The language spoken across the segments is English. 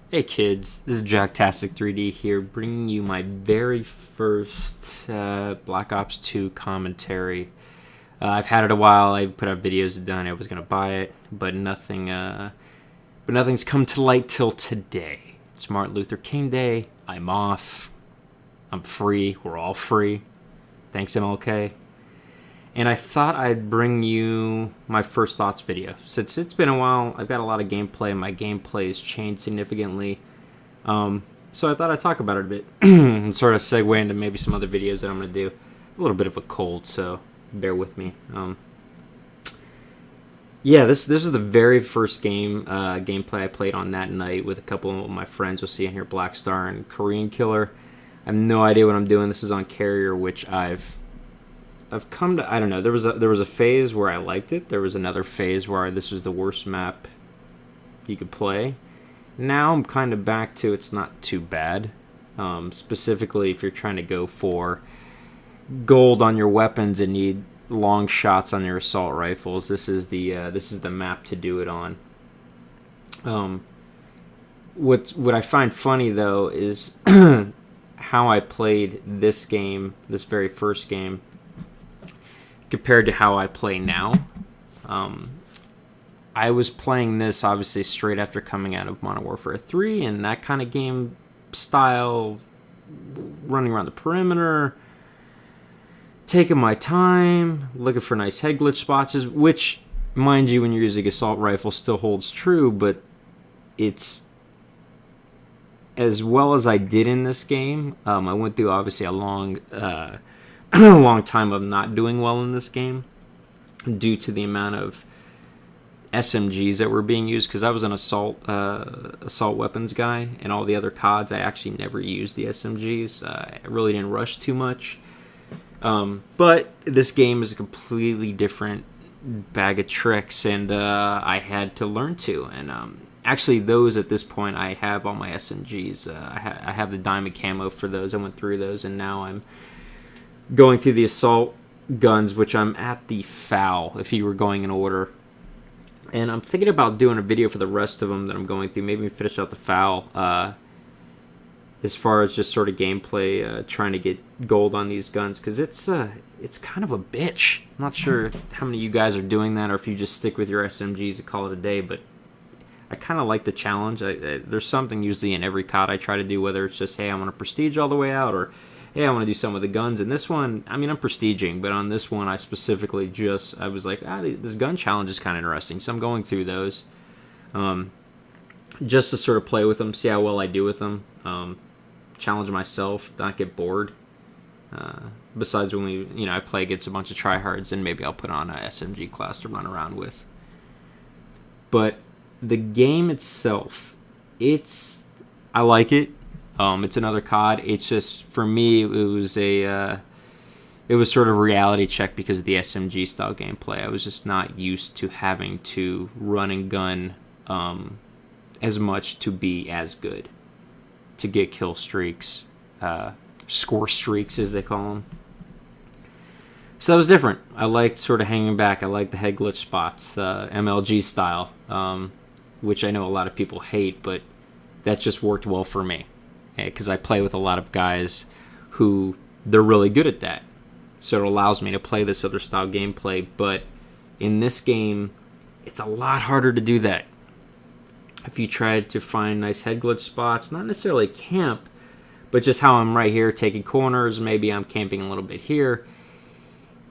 Hey kids, this is Jacktastic 3D here, bringing you my very first Black Ops 2 commentary. I've had it a while. I put out videos done. I was gonna buy it, but nothing's come to light till today. It's Martin Luther King Day. I'm off. I'm free. We're all free. Thanks MLK. And I thought I'd bring you my first thoughts video. Since it's been a while, I've got a lot of gameplay. My gameplay has changed significantly. So I thought I'd talk about it a bit and sort of segue into maybe some other videos that I'm going to do. A little bit of a cold, so bear with me. This is the very first gameplay I played on that night with a couple of my friends. You'll see in here Black Star and Korean Killer. I have no idea what I'm doing. This is on Carrier, which I've come to, I don't know, there was a phase where I liked it. There was another phase where this was the worst map you could play. Now I'm kind of back to it's not too bad. Specifically if you're trying to go for gold on your weapons and need long shots on your assault rifles, this is the map to do it on. What I find funny though is how I played this very first game, compared to how I play now. I was playing this obviously straight after coming out of Modern Warfare 3 and that kind of game style, running around the perimeter, taking my time, looking for nice head glitch spots, which, mind you, when you're using assault rifle still holds true, but it's as well as I did in this game. I went through obviously a long time of not doing well in this game due to the amount of SMGs that were being used, because I was an assault weapons guy, and all the other CODs I actually never used the SMGs. I really didn't rush too much. But this game is a completely different bag of tricks, and I had to learn to. And actually, those at this point, I have all my SMGs. I have the diamond camo for those. I went through those, and now I'm going through the assault guns, which I'm at the FAL, if you were going in order. And I'm thinking about doing a video for the rest of them that I'm going through. Maybe finish out the FAL as far as just sort of gameplay, trying to get gold on these guns, because it's kind of a bitch. I'm not sure how many of you guys are doing that, or if you just stick with your SMGs and call it a day, but I kind of like the challenge. There's something usually in every COD I try to do, whether it's just, hey, I want to prestige all the way out, or hey, I want to do some of the guns. And this one, I mean, I'm prestiging, but on this one, I specifically I was like, this gun challenge is kind of interesting. So I'm going through those just to sort of play with them, see how well I do with them, challenge myself, not get bored. Besides when I play against a bunch of tryhards, and maybe I'll put on a SMG class to run around with. But the game itself, I like it. It's another COD. It's just, for me, it was sort of a reality check because of the SMG style gameplay. I was just not used to having to run and gun as much to be as good, to get kill streaks, score streaks as they call them. So that was different. I liked sort of hanging back. I liked the head glitch spots, MLG style, which I know a lot of people hate, but that just worked well for me, because I play with a lot of guys who they're really good at that. So it allows me to play this other style gameplay. But in this game, it's a lot harder to do that. If you try to find nice head glitch spots, not necessarily camp, but just how I'm right here taking corners, maybe I'm camping a little bit here.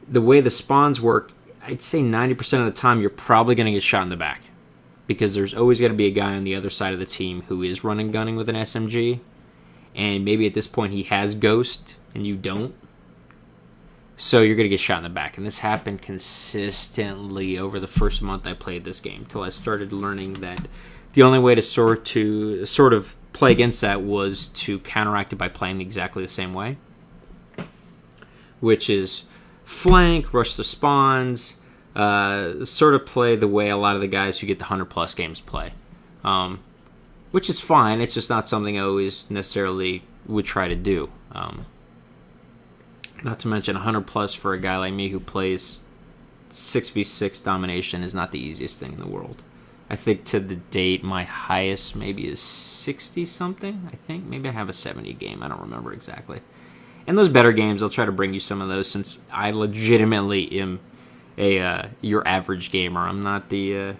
The way the spawns work, I'd say 90% of the time you're probably going to get shot in the back, because there's always going to be a guy on the other side of the team who is running gunning with an SMG, and maybe at this point he has Ghost and you don't, so you're going to get shot in the back. And this happened consistently over the first month I played this game, till I started learning that the only way to sort of play against that was to counteract it by playing exactly the same way, which is flank, rush the spawns, sort of play the way a lot of the guys who get the 100+ games play, which is fine. It's just not something I always necessarily would try to do. Not to mention 100+ for a guy like me who plays 6v6 domination is not the easiest thing in the world. I think to the date, my highest maybe is 60 something. I think maybe I have a 70 game. I don't remember exactly. And those better games, I'll try to bring you some of those, since I legitimately am a your average gamer. I'm not the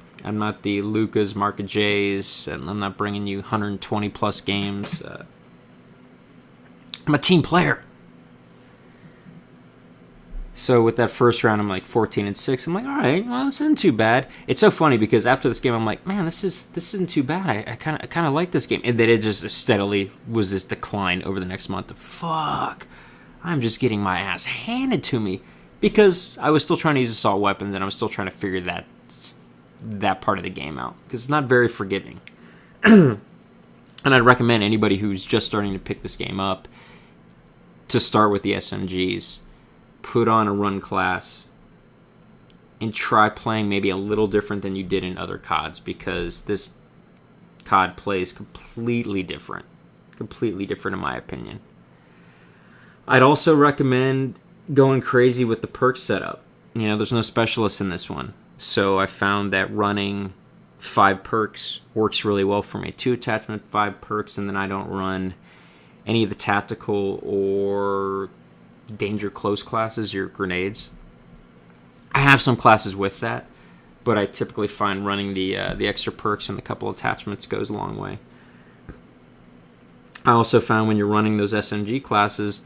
Lucas, Mark J's, and I'm not bringing you 120 plus games. I'm a team player. So with that first round, I'm like 14-6. I'm like, all right, well, this isn't too bad. It's so funny because after this game, I'm like, man, this isn't too bad. I kind of like this game, and then it just steadily was this decline over the next month. Fuck, I'm just getting my ass handed to me because I was still trying to use assault weapons, and I was still trying to figure that part of the game out because it's not very forgiving. And I'd recommend anybody who's just starting to pick this game up to start with the SMGs. Put on a run class and try playing maybe a little different than you did in other CODs, because this COD plays completely different in my opinion. I'd also recommend going crazy with the perk setup. There's no specialists in this one, so I found that running 5 perks works really well for me. 2 attachment, 5 perks, and then I don't run any of the tactical or danger close classes, your grenades. I have some classes with that, but I typically find running the extra perks and the couple attachments goes a long way. I also found when you're running those SMG classes,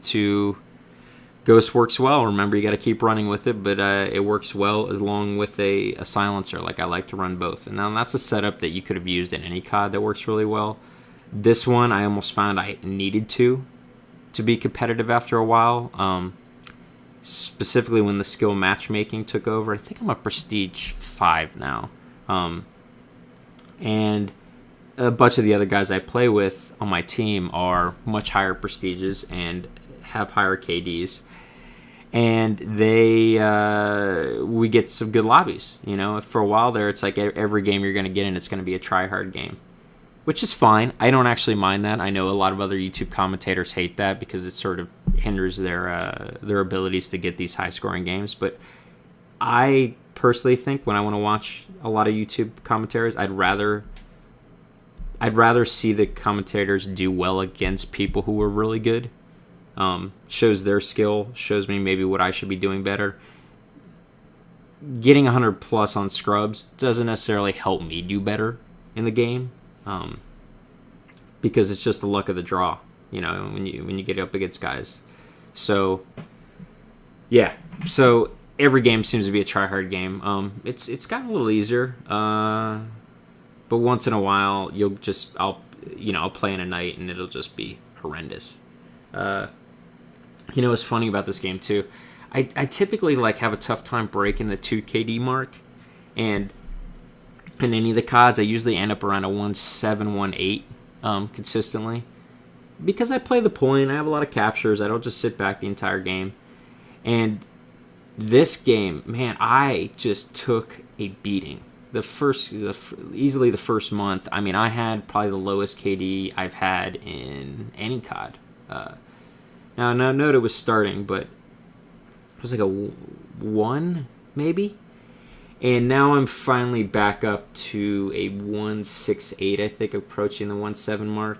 Ghost works well. Remember, you got to keep running with it, but it works well along with a silencer. Like, I like to run both. And now that's a setup that you could have used in any COD that works really well. This one, I almost found I needed to be competitive after a while. Specifically when the skill matchmaking took over. I think I'm a Prestige 5 now. And a bunch of the other guys I play with on my team are much higher prestiges and have higher KDs. And we get some good lobbies. For a while there, it's like every game you're going to get in, it's going to be a try-hard game, which is fine. I don't actually mind that. I know a lot of other YouTube commentators hate that because it sort of hinders their abilities to get these high-scoring games. But I personally think when I want to watch a lot of YouTube commentators, I'd rather see the commentators do well against people who are really good. Shows their skill, shows me maybe what I should be doing better. Getting 100 plus on scrubs doesn't necessarily help me do better in the game. Because it's just the luck of the draw, when you get up against guys. So, yeah. So every game seems to be a try-hard game. It's gotten a little easier, but once in a while I'll play in a night and it'll just be horrendous. What's funny about this game too? I typically have a tough time breaking the 2 KD mark, and in any of the CODs, I usually end up around a 1.7, 1.8 consistently. Because I play the point, I have a lot of captures, I don't just sit back the entire game. And this game, man, I just took a beating. Easily the first month, I had probably the lowest KD I've had in any COD. Now, note it was starting, but it was like a 1, maybe? And now I'm finally back up to a 1.68, I think, approaching the 1.7 mark,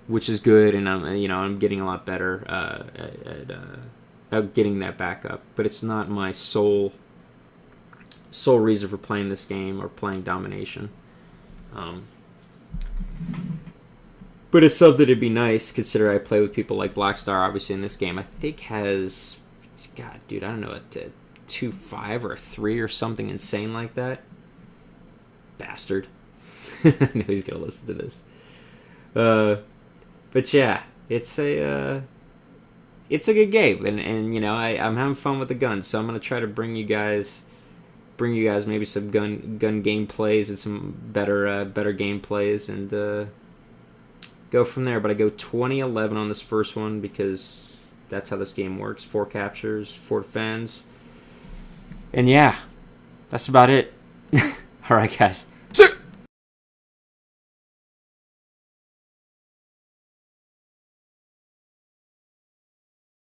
which is good, and I'm getting a lot better at getting that back up. But it's not my sole reason for playing this game or playing Domination. But it's something to be nice, consider I play with people like Blackstar, obviously, in this game. I think has, God, dude, I don't know, a 2.5 or a 3 or something insane like that. Bastard. I know he's going to listen to this. But yeah, it's a good game, and I'm having fun with the guns, so I'm going to try to bring you guys maybe some gun gameplays and some better gameplays, and go from there. But I go 20-11 on this first one because that's how this game works. 4 captures, 4 defends. And yeah, that's about it. All right, guys.